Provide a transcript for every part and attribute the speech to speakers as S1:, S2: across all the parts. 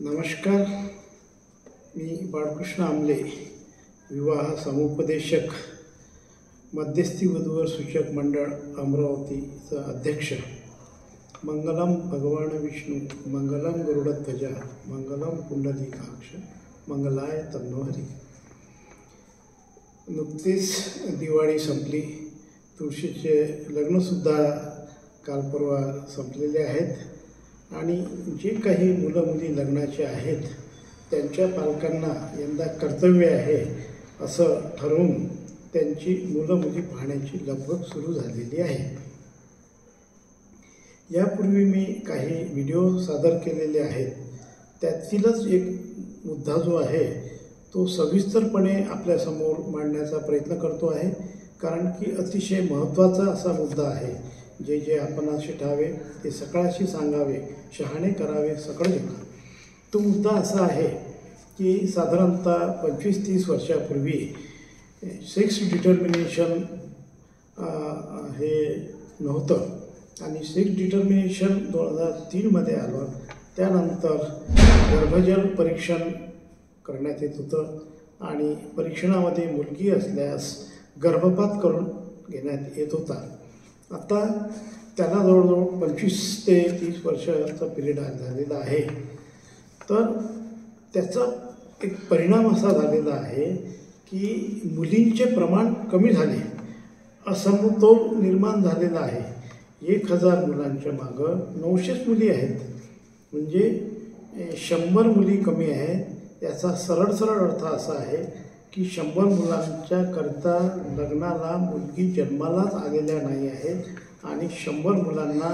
S1: नमस्कार, मी बाळकृष्ण आमले, विवाह समुपदेशक, मध्यस्थी वधूवर सूचक मंडळ अमरावतीचा अध्यक्ष. मंगलम भगवान विष्णू, मंगलम गरुडध्वजा, मंगलम पुंडलीकाक्ष, मंगलाय तन्नो हरी. नुकतीच दिवाळी संपली, तुळशीचे लग्नसुद्धा काल परवा संपलेले आहेत आणि जे काही मुलं मुली लग्नाचे आहेत त्यांच्या पालकांना यंदा कर्तव्य आहे असं ठरवून त्यांची मुलं मुली पाहण्याची लगबग सुरू झालेली आहे. यापूर्वी मी काही व्हिडिओ सादर केलेले आहेत. त्यातीलच एक मुद्दा जो आहे तो सविस्तरपणे आपल्यासमोर मांडण्याचा प्रयत्न करतो आहे, कारण की अतिशय महत्त्वाचा असा मुद्दा आहे. जे जे आपणाशी ठावे ते सकळाशी सांगावे, शहाणे करावे सकळ जगा. तो मुद्दा असा आहे की साधारणतः 25-30 वर्षापूर्वी सेक्स डिटर्मिनेशन हे नव्हतं आणि सेक्स डिटर्मिनेशन 2003मध्ये आलं. त्यानंतर गर्भजल परीक्षण करण्यात येत होतं आणि परीक्षणामध्ये मुलगी असल्यास गर्भपात करून घेण्यात येत होता. आता त्याला जवळजवळ 25 ते 30 वर्षाचा पिरियड झालेला आहे. तर त्याचा एक परिणाम असा झालेला आहे की मुलींचे प्रमाण कमी झाले, असमतोल निर्माण झालेला आहे. 1000 मुलांच्या मागं 900 मुली आहेत, म्हणजे 100 मुली कमी आहेत. याचा सरळ अर्थ असा आहे की 100 मुलांच्या करता लग्नाला मुलगी जन्मालाच आलेल्या नाही आहेत आणि 100 मुलांना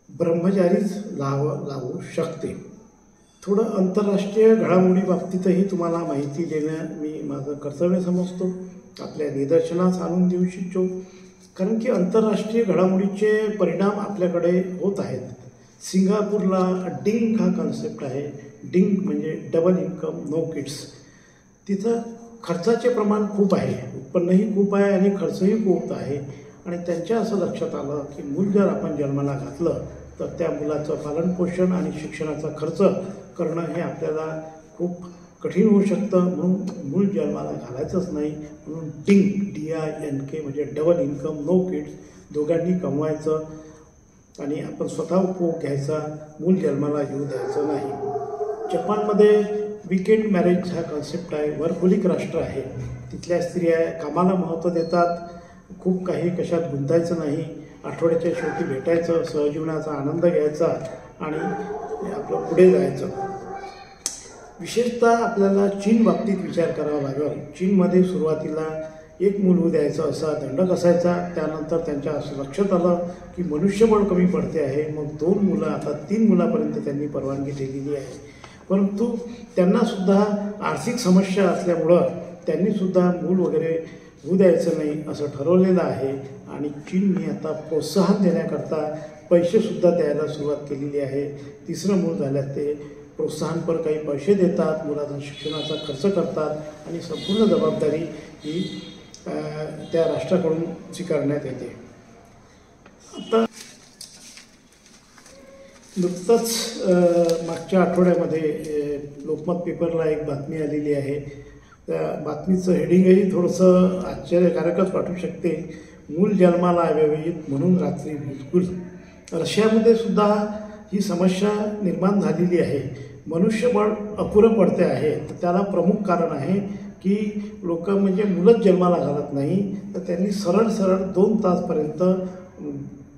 S1: ब्रह्मचारीच लागू शकते. थोडं आंतरराष्ट्रीय घडामोडी बाबतीतही तुम्हाला माहिती देणं मी माझं कर्तव्य समजतो, आपल्या निदर्शनास आणून देऊ इच्छितो, कारण की आंतरराष्ट्रीय घडामोडीचे परिणाम आपल्याकडे होत आहेत. सिंगापूरला डिंक हा कॉन्सेप्ट आहे. डिंक म्हणजे डबल इन्कम नो किड्स. तिथं खर्चाचे प्रमाण खूप आहे, उत्पन्नही खूप आहे आणि खर्चही खूप आहे. आणि त्यांच्या असं लक्षात आलं की मूल जर आपण जन्माला घातलं तर त्या मुलाचं पालनपोषण आणि शिक्षणाचा खर्च करणं हे आपल्याला खूप कठीण होऊ शकतं. म्हणून मूल जन्माला घालायचंच नाही. म्हणून DINK म्हणजे डबल इन्कम नो किड्स, दोघांनी कमवायचं आणि आपण स्वतः उपभोग घ्यायचा, मूल जन्माला येऊ द्यायचं नाही. जपानमध्ये वीकेंड मॅरेज हा कॉन्सेप्ट आहे. वर्कहोलिक राष्ट्र आहे. तिथल्या स्त्रिया कामाला महत्त्व देतात, खूप काही कशात गुंतायचं नाही, आठवड्याच्या शेवटी भेटायचं, सहजीवनाचा आनंद घ्यायचा आणि आपलं पुढे जायचं. विशेषतः आपल्याला चीन बाबतीत विचार करावा लागेल. चीनमध्ये सुरुवातीला एक मूल होऊ द्यायचं असा दंडक असायचा. त्यानंतर त्यांच्या असं लक्षात आलं की मनुष्यबळ कमी पडते आहे. मग 2 मुलं, आता 3 मुलापर्यंत त्यांनी परवानगी दिलेली आहे. परंतु त्यांनासुद्धा आर्थिक समस्या असल्यामुळं त्यांनीसुद्धा मूल वगैरे होऊ द्यायचं नाही असं ठरवलेलं आहे. आणि चीनने आता प्रोत्साहन देण्याकरता पैसेसुद्धा द्यायला सुरुवात केलेली आहे. 3रं मूल झाल्यास ते प्रोत्साहनपर काही पैसे देतात, मुलाचा शिक्षणाचा खर्च करतात आणि संपूर्ण जबाबदारी ही त्या राष्ट्राकडून स्वीकारण्यात येते. आता नुकतंच मागच्या आठवड्यामध्ये लोकमत पेपरला एक बातमी आलेली आहे. त्या बातमीचं हेडिंगही थोडंसं आश्चर्यकारकच वाटू शकते. मूल जन्माला यावेत म्हणून रात्री बिलकुल. रशियामध्ये सुद्धा ही समस्या निर्माण झालेली आहे. मनुष्यबळ अपुरं पडते आहे. तर त्याला प्रमुख कारण आहे की लोक म्हणजे मुलंच जन्माला घालत नाही, तर त्यांनी सरळ 2 तासपर्यंत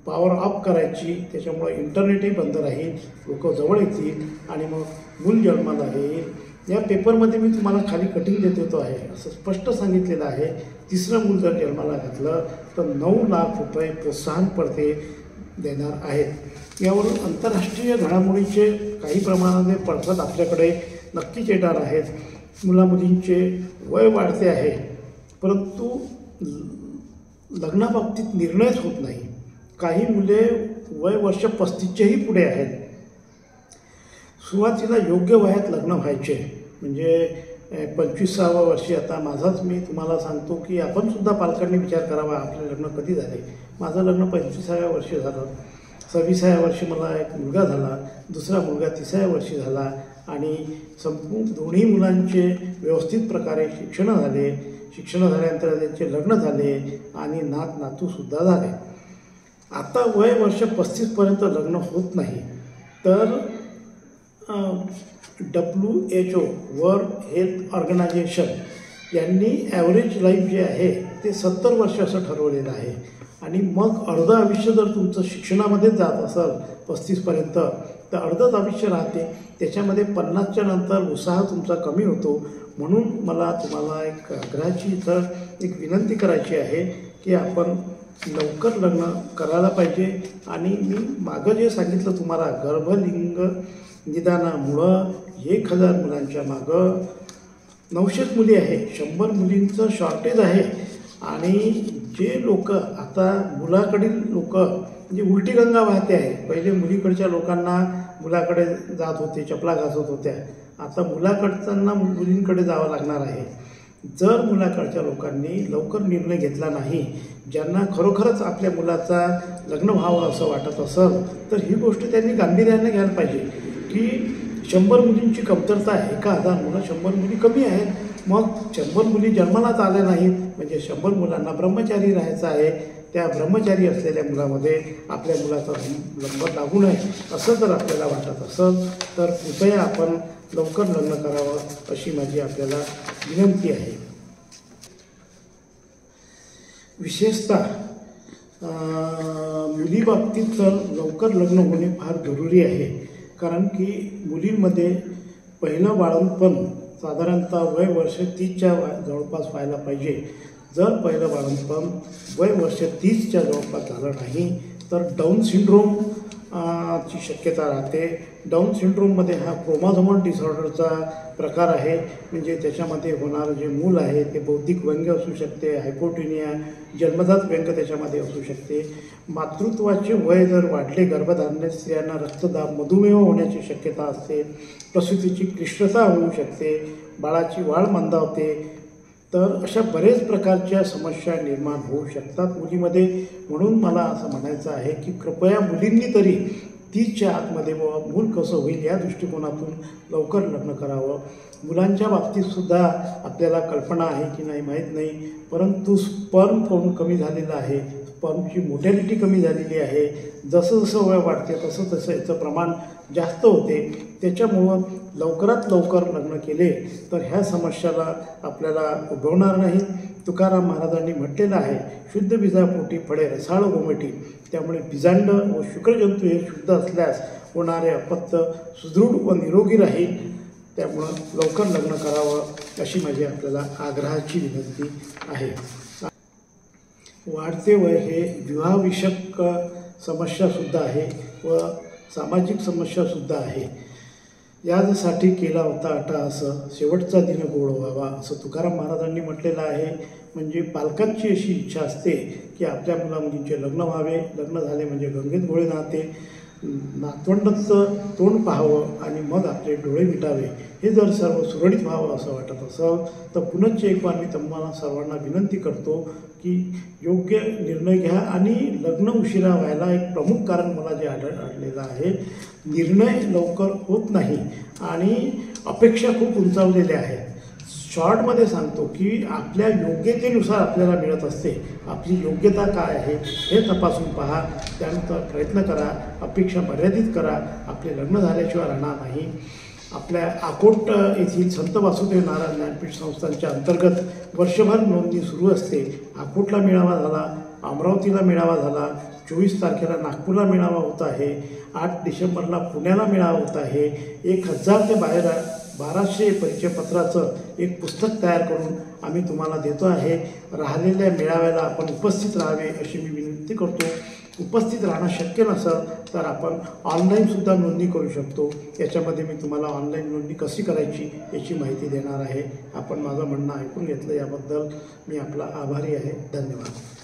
S1: पॉवर ऑफ करायची. त्याच्यामुळे इंटरनेटही बंद राहील, लोक जवळ येतील आणि मग मूल जन्माला येईल. या पेपरमध्ये मी तुम्हाला खाली कटिंग देत होतो आहे, असं स्पष्ट सांगितलेलं आहे. 3रं मूल जर जन्माला घातलं तर 9 लाख रुपये प्रोत्साहन पडते देणार आहेत. यावरून आंतरराष्ट्रीय घडामोडीचे काही प्रमाणामध्ये पडसाद आपल्याकडे नक्कीच येणार आहेत. मुलामुलींचे वय वाढते आहे, परंतु लग्नाबाबतीत निर्णयच होत नाही. काही मुले वय वर्ष 35च्याही पुढे आहेत. सुरुवातीला योग्य वयात लग्न व्हायचे, म्हणजे 25व्या वर्षी. आता माझाच मी तुम्हाला सांगतो की आपणसुद्धा पालकांनी विचार करावा, आपले लग्न कधी झाले. माझं लग्न 25व्या वर्षी झालं 26व्या वर्षी मला एक मुलगा झाला, दुसरा मुलगा 30व्या वर्षी झाला आणि दोन्ही मुलांचे व्यवस्थित प्रकारे शिक्षण झाले. शिक्षण झाल्यानंतर त्यांचे लग्न झाले आणि नातूसुद्धा झाले. आता वय वर्ष 35पर्यंत लग्न होत नाही. तर WHO वर्ल्ड हेल्थ ऑर्गनायझेशन यांनी ॲव्हरेज लाईफ जे आहे ते 70 वर्ष असं ठरवलेलं आहे. आणि मग अर्धं आयुष्य जर तुमचं शिक्षणामध्येच जात असेल 35पर्यंत, तर अर्धंच आयुष्य राहते. त्याच्यामध्ये 50च्या नंतर उत्साह तुमचा कमी होतो. म्हणून मला तुम्हाला एक आग्रहाची इथं एक विनंती करायची आहे की आपण लवकर लग्न करायला पाहिजे. आणि मी मागं जे सांगितलं तुम्हाला, गर्भलिंग निदानामुळं 1000 मुलांच्या मागं 900 मुली आहे. 100 मुलींचं शॉर्टेज आहे. आणि जे लोक आता मुलाकडील लोक म्हणजे उलटी गंगा वाहते आहे. पहिले मुलीकडच्या लोकांना मुलाकडे जात होते, चपला घासत होत्या. आता मुलाकडच्यांना मुलींकडे जावं लागणार आहे. जर मुलाकडच्या लोकांनी लवकर निर्णय घेतला नाही, ज्यांना खरोखरच आपल्या मुलाचा लग्न व्हावं असं वाटत असेल, तर ही गोष्ट त्यांनी गांभीर्याने घ्यायला पाहिजे की 100 मुलींची कमतरता आहे. 1000 मुलं, 100 मुली कमी आहेत. मग 100 मुली जन्मालाच आल्या नाहीत म्हणजे 100 मुलांना ब्रह्मचारी राहायचं आहे. त्या ब्रह्मचारी असलेल्या मुलामध्ये आपल्या मुलाचा नंबर लागू नये असं जर आपल्याला वाटत असेल, तर कृपया आपण लवकर लग्न करावं अशी माझी आपल्याला विनंती आहे. विशेषतः मुलीबाबतीत तर लवकर लग्न होणे फार जरुरी आहे. कारण की मुलींमध्ये पहिलं बाळंतपण साधारणतः वय वर्ष 30च्या जवळपास व्हायला पाहिजे. जर पहिलं बाळंतपण वय वर्ष 30च्या जवळपास झालं नाही तर डाऊन सिंड्रोम ची शक्यता राहते. डाऊन सिंड्रोममध्ये हा क्रोमोझोमल डिसऑर्डरचा प्रकार आहे. म्हणजे त्याच्यामध्ये होणारं जे मूल आहे ते बौद्धिक व्यंग असू शकते, हायपोटिनिया, जन्मजात व्यंग त्याच्यामध्ये असू शकते. मातृत्वाचे वय जर वाढले, गर्भधारणात स्त्रियांना रक्तदाब, मधुमेह होण्याची शक्यता असते. प्रसूतीची क्लिष्टता होऊ शकते, बाळाची वाढ मंदावते. तर अशा बरेच प्रकारच्या समस्या निर्माण होऊ शकतात मुलीमध्ये. म्हणून मला असं म्हणायचं आहे की कृपया मुलींनी तरी 30च्या आतमध्ये मूल कसं होईल या दृष्टिकोनातून लवकर लग्न करावं. मुलांच्या बाबतीतसुद्धा आपल्याला कल्पना आहे की नाही माहीत नाही, परंतु स्पर्म काउंट कमी झालेलं आहे. स्पर्मची मोर्टॅलिटी कमी झालेली आहे. जसं जसं वय वाढते तसं तसं याचं प्रमाण जास्त होते. त्याच्यामुळं लवकरात लवकर लग्न केले तर ह्या समस्याला आपल्याला उद्भवणार नाही. तुकाराम महाराजांनी म्हटलेलं आहे, शुद्ध बीजापोटी फळे रसाळ गोमेटी. त्यामुळे बीजांड व शुक्रजंतू हे शुद्ध असल्यास होणारे अपत्य सुदृढ व निरोगी राहील. त्यामुळं लवकर लग्न करावं अशी माझी आपल्याला आग्रहाची विनंती आहे. वाढते वय हे विवाहविषयक समस्यासुद्धा आहे व सामाजिक समस्यासुद्धा आहे. यासाठी केला होता अट्टहास, शेवटचा दिन गोड व्हावा असं तुकाराम महाराजांनी म्हटलेलं आहे. म्हणजे पालकांची अशी इच्छा असते की आपल्या मुलामुलींचे लग्न व्हावे. लग्न झाले म्हणजे गंगेत गोळे नाहते. नातवंडाचं तोंड पाहावं आणि मग आपले डोळे मिटावे. हे जर सर्व सुरळीत व्हावं असं वाटत असेल तर पुनश्च एक वार मी तुम्हाला सर्वांना विनंती करतो की योग्य निर्णय घ्या. आणि लग्न उशिरा व्हायला एक प्रमुख कारण मला जे आढळलेलं आहे, निर्णय लवकर होत नाही आणि अपेक्षा खूप उंचावलेल्या आहेत. शॉर्टमध्ये सांगतो की आपल्या योग्यतेनुसार आपल्याला मिळत असते. आपली योग्यता काय आहे हे तपासून पहा, त्यानंतर प्रयत्न करा, अपेक्षा मर्यादित करा. आपले लग्न झाल्याशिवाय राहणार नाही. आपल्या अकोट येथील संत वासुदेव नारायण ज्ञानपीठ संस्थांच्या अंतर्गत वर्षभर नोंदणी सुरू असते. अकोटला मेळावा झाला, अमरावतीला मेळावा झाला, 24 तारखेला नागपूरला मेळावा होत आहे, 8 डिसेंबरला पुण्याला मेळावा होत आहे. 1000 ते 1200 परिचयपत्राचं एक पुस्तक तयार करून आम्ही तुम्हाला देतो आहे. राहिलेल्या मेळाव्याला आपण उपस्थित राहावे अशी मी विनंती करतो. उपस्थित राहणं शक्य नसेल तर आपण ऑनलाईनसुद्धा नोंदणी करू शकतो. याच्यामध्ये मी तुम्हाला ऑनलाईन नोंदणी कशी करायची याची माहिती देणार आहे. आपण माझं म्हणणं ऐकून घेतलं याबद्दल मी आपला आभारी आहे. धन्यवाद.